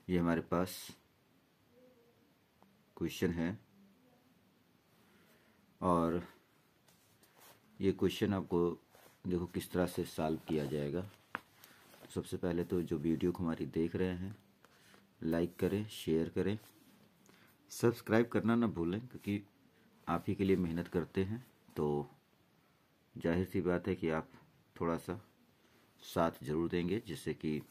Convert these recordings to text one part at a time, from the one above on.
ये हमारे पास क्वेश्चन है और ये क्वेश्चन आपको देखो किस तरह से सॉल्व किया जाएगा। तो सबसे पहले तो जो वीडियो को हमारी देख रहे हैं लाइक करें, शेयर करें, सब्सक्राइब करना ना भूलें, क्योंकि आप ही के लिए मेहनत करते हैं। तो जाहिर सी बात है कि आप थोड़ा सा साथ ज़रूर देंगे, जिससे कि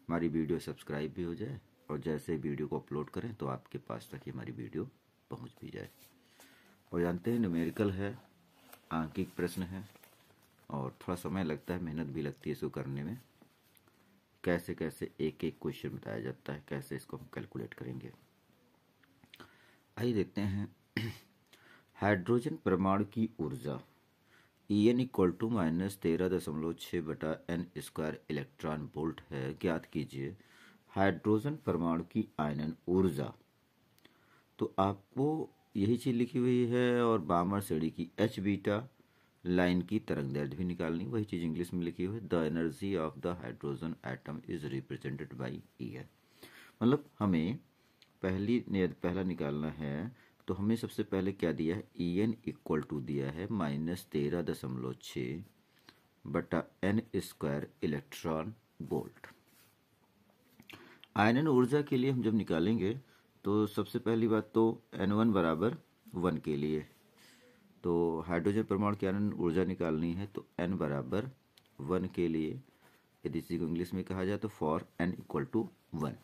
हमारी वीडियो सब्सक्राइब भी हो जाए और जैसे वीडियो को अपलोड करें तो आपके पास तक ही हमारी वीडियो पहुंच भी जाए। और जानते हैं न्यूमेरिकल है, आंकिक प्रश्न है और थोड़ा समय लगता है, मेहनत भी लगती है इसको करने में। कैसे कैसे एक एक क्वेश्चन बताया जाता है, कैसे इसको हम कैलकुलेट करेंगे। आइए देखते हैं। हाइड्रोजन परमाणु की ऊर्जा En equal to -13.6/n² electron volt है। ज्ञात कीजिए हाइड्रोजन परमाणु की आयनन ऊर्जा। तो आपको यही चीज़ लिखी हुई है और बामर श्रेणी की एच बीटा लाइन की तरंगदैर्ध्य भी निकालनी, वही चीज़ इंग्लिश में लिखी हुई है। The energy of the hydrogen atom is represented by E है। मतलब हमें पहला निकालना है, तो हमें सबसे पहले क्या दिया है, En इक्वल टू दिया है -13.6/n² इलेक्ट्रॉन वोल्ट। आयनन ऊर्जा के लिए हम जब निकालेंगे तो सबसे पहली बात तो N1 बराबर 1 के लिए, तो हाइड्रोजन परमाणु की आयनन ऊर्जा निकालनी है तो N बराबर 1 के लिए, यदि इसी को इंग्लिश में कहा जाए तो फॉर N इक्वल टू 1।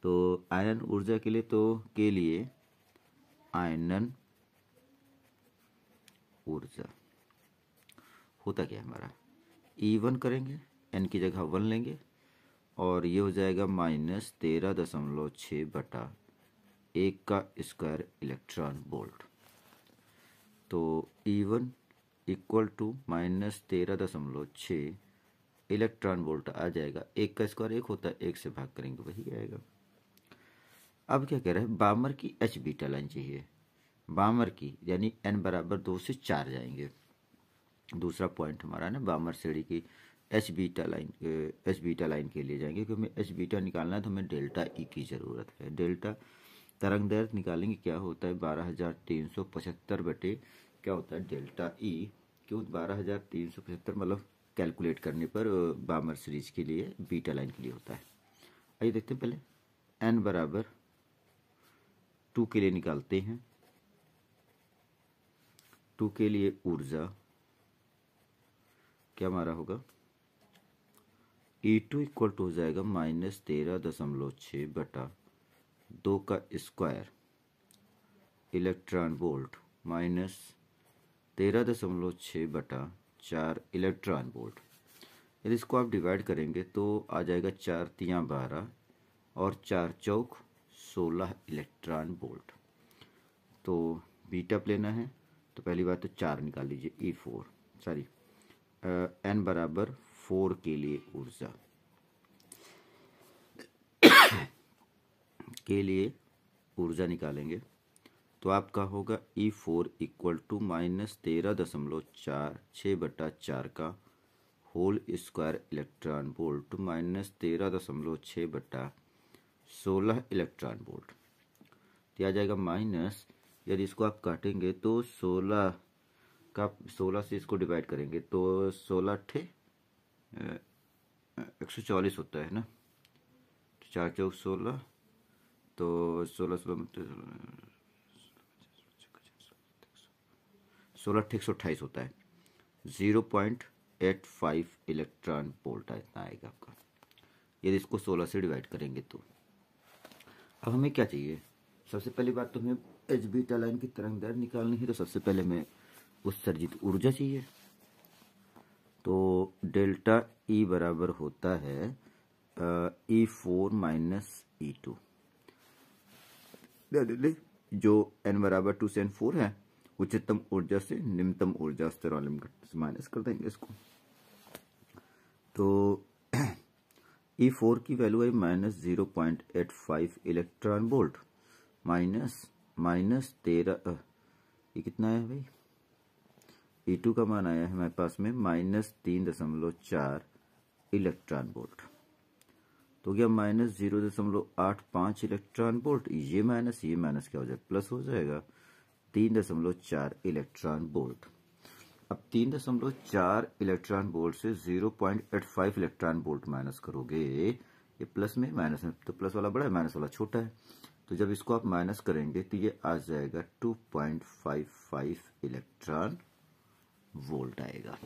तो आयनन ऊर्जा के लिए के लिए आयनन ऊर्जा होता क्या है हमारा, E1 करेंगे, N की जगह 1 लेंगे और ये हो जाएगा -13.6/1² इलेक्ट्रॉन वोल्ट। तो E1 equal to -13.6 electron volt आ जाएगा। 1 का स्क्वायर 1 होता है, 1 से भाग करेंगे वही आएगा। अब क्या कह रहे हैं, बामर की एच बीटा लाइन चाहिए। बामर की यानी N बराबर 2 से 4 जाएंगे। दूसरा पॉइंट हमारा ना बामर श्रेणी की एच बीटा लाइन के लिए जाएंगे, क्योंकि हमें एच बीटा निकालना है तो हमें डेल्टा ई की ज़रूरत है। डेल्टा तरंगदैर्ध्य निकालेंगे, क्या होता है 12,375 बटे क्या होता है डेल्टा ई। क्यों 12,375, मतलब कैलकुलेट करने पर बामर सीरीज के लिए बीटा लाइन के लिए होता है। आइए देखते हैं पहले N बराबर 2 के लिए निकालते हैं। 2 के लिए ऊर्जा क्या हमारा होगा, E2 इक्वल टू हो जाएगा -13.6/2² इलेक्ट्रॉन वोल्ट -13.6/4 इलेक्ट्रॉन वोल्ट। यदि इसको आप डिवाइड करेंगे तो आ जाएगा 4 तियाँ 12 और 4 चौक 16 इलेक्ट्रॉन वोल्ट। तो बीटा लेना है तो पहली बात तो 4 निकाल लीजिए, N बराबर 4 के लिए ऊर्जा निकालेंगे तो आपका होगा E4 इक्वल टू -13.6/4 का whole square electron volt -13.6/16 electron volt. तो आ जाएगा माइनस, यदि इसको आप काटेंगे तो 16 से इसको डिवाइड करेंगे तो 16 × 144 होता है ना, 4 चौक 16, तो 16 × 128 होता है। 0.85 इलेक्ट्रॉन वोल्ट इतना आएगा आपका, यदि इसको 16 से डिवाइड करेंगे तो। अब हमें क्या चाहिए, सबसे पहली बात तो हमें एच बीटा लाइन की तरंगदैर्ध्य निकालनी है, तो सबसे पहले हमें उत्सर्जित ऊर्जा चाहिए। तो डेल्टा ई बराबर होता है E4 - E2। जो N बराबर 2 से N4 है, उच्चतम ऊर्जा से निम्नतम ऊर्जा स्तर वाले से माइनस कर देंगे इसको। तो E4 की वैल्यू है -0.85 इलेक्ट्रॉन वोल्ट माइनस 13, ये कितना है भाई, E2 का मान आया है हमारे पास में -3.4 इलेक्ट्रॉन वोल्ट। तो गया -0.85 इलेक्ट्रॉन वोल्ट। ये माइनस क्या हो जाएगा, प्लस हो जाएगा 3.4 इलेक्ट्रॉन वोल्ट। अब 3.4 इलेक्ट्रॉन वोल्ट से 0.85 इलेक्ट्रॉन वोल्ट माइनस करोगे, ये प्लस में माइनस में, तो प्लस वाला बड़ा है माइनस वाला छोटा है, तो जब इसको आप माइनस करेंगे तो ये आ जाएगा 2.55 इलेक्ट्रॉन वोल्ट आएगा।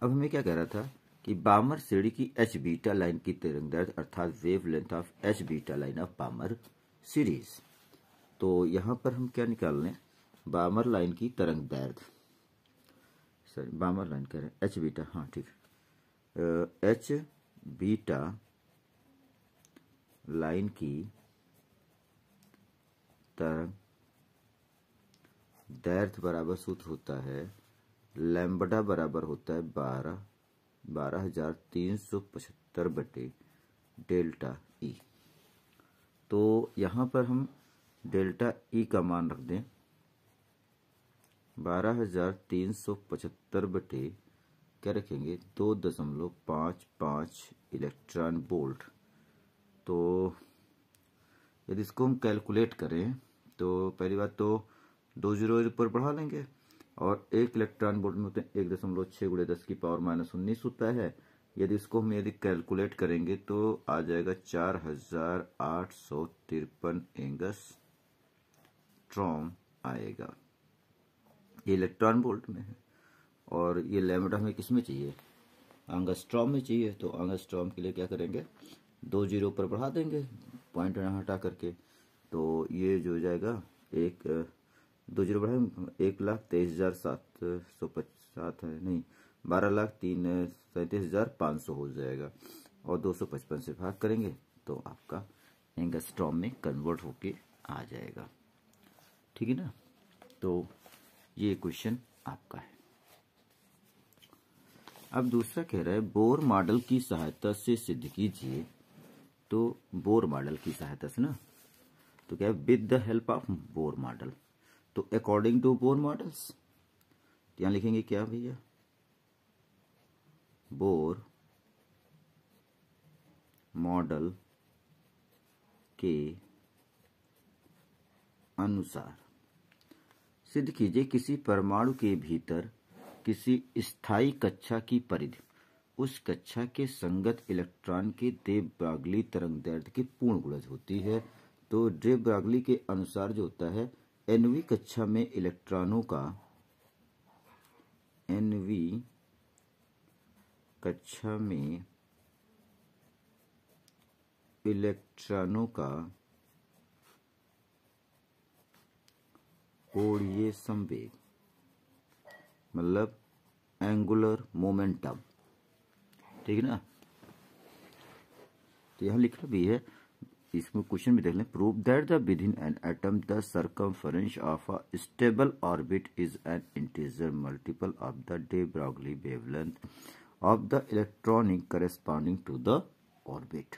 अब हमें क्या कह रहा था कि बामर श्रेणी की एच बीटा लाइन की तरंगदैर्घ्य अर्थात wave length of H beta line of बामर series. तो यहां पर हम क्या निकाल लें, बामर लाइन की तरंगदैर्घ्य, सॉरी बामर लाइन कह रहे हैं एच बीटा, हाँ ठीक, एच बीटा लाइन की तरंगदैर्घ्य बराबर सूत्र होता है लैम्बडा बराबर होता है 12,375 बटे डेल्टा ई। तो यहां पर हम डेल्टा ई का मान रख दें 12,375 बटे क्या रखेंगे 2.55 इलेक्ट्रॉन वोल्ट। तो यदि इसको हम कैलकुलेट करें तो पहली बात तो 2 जीरो ऊपर बढ़ा लेंगे, और 1 इलेक्ट्रॉन वोल्ट में होते हैं 1.6 × 10⁻⁻19 होता है। यदि इसको हम कैलकुलेट करेंगे तो आ जाएगा 4,853 एंगस्ट्रॉम आएगा, ये इलेक्ट्रॉन वोल्ट में है। और ये लैम्बडा हमें किस में चाहिए, एंगस्ट्रॉम में चाहिए। तो एंगस्ट्रॉम के लिए क्या करेंगे 2 जीरो पर बढ़ा देंगे पॉइंट हटा करके, तो ये जो हो जाएगा 2 जीरो बढ़ाएंगे 1,23,707 है नहीं 12,37,500 हो जाएगा, और 255 से भाग करेंगे तो आपका एंगस्ट्रॉम में कन्वर्ट होके आ जाएगा, ठीक है ना। तो ये क्वेश्चन आपका है। अब दूसरा कह रहा है बोर मॉडल की सहायता से सिद्ध कीजिए। तो बोर मॉडल की सहायता से ना, तो क्या है with the help of Bohr model. तो अकॉर्डिंग टू बोर मॉडल्स, यहां लिखेंगे क्या भैया, बोर मॉडल के अनुसार सिद्ध कीजिए किसी परमाणु के भीतर किसी स्थायी कक्षा की परिधि उस कक्षा के संगत इलेक्ट्रॉन के दे ब्रॉगली तरंगदैर्घ्य की पूर्ण गुणज होती है। तो डे ब्रॉगली के अनुसार जो होता है एनवी कक्षा में इलेक्ट्रॉनों का कोणीय संवेग मतलब एंगुलर मोमेंटम, ठीक है ना। तो यहां लिखा भी है, इसमें क्वेश्चन भी देख लें, prove that the within an atom the circumference of a stable orbit is an integer multiple of the de Broglie wavelength of the electronic corresponding to the orbit.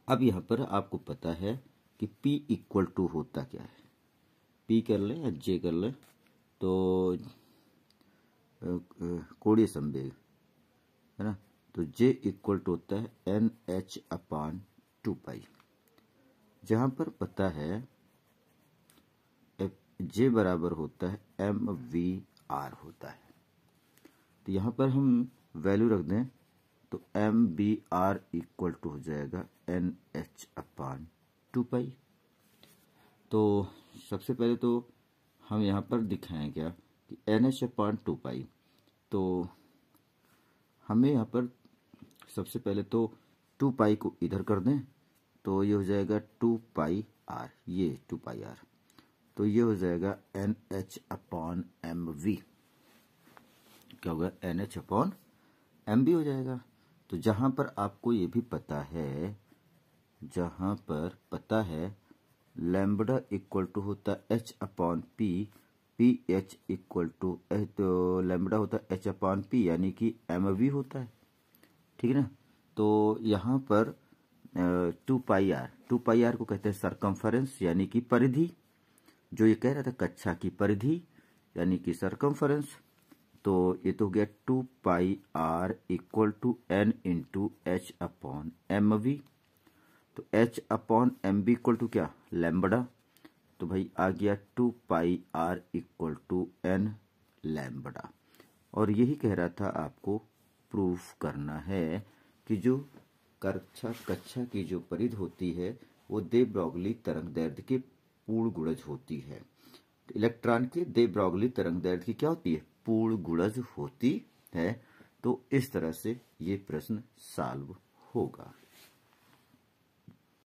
अब यहां पर आपको पता है कि P इक्वल टू होता क्या है, P कर ले या J कर ले, तो कोणीय संवेग है ना, तो J इक्वल टू होता है NH/2π, जहां पर पता है J बराबर होता है MVR होता है। तो यहां पर हम वैल्यू रख दें तो MVR इक्वल टू हो जाएगा NH/2π। तो सबसे पहले तो हम यहां पर दिखाएं क्या कि NH/2π, तो हमें यहाँ पर सबसे पहले तो 2π को इधर कर दें तो ये हो जाएगा 2πr, ये 2πr, तो ये हो जाएगा NH/mv, क्या होगा NH/mv हो जाएगा। तो जहां पर आपको ये भी पता है, जहां पर पता है लैम्बडा इक्वल टू होता H/P, PH इक्वल टू तो लैम्बडा होता है H/P यानी कि mv होता है, ठीक है ना। तो यहाँ पर 2πr को कहते हैं सरकमफरेंस यानी कि परिधि, जो ये कह रहा था कक्षा की परिधि यानी कि सरकमफरेंस। तो ये तो हो गया 2πr equal to n into h upon m v. तो h upon m v equal to क्या, लैम्बडा। तो भाई आ गया 2πr equal to n lambda. और यही कह रहा था आपको प्रूफ करना है कि जो कक्षा की जो परिध होती है वो दे ब्रॉगली तरंग दैर्ध्य के पूर्ण गुणज होती है। इलेक्ट्रॉन के दे ब्रॉगली तरंग दैर्ध्य की क्या होती है, पूर्ण गुणज होती है। तो इस तरह से ये प्रश्न सॉल्व होगा।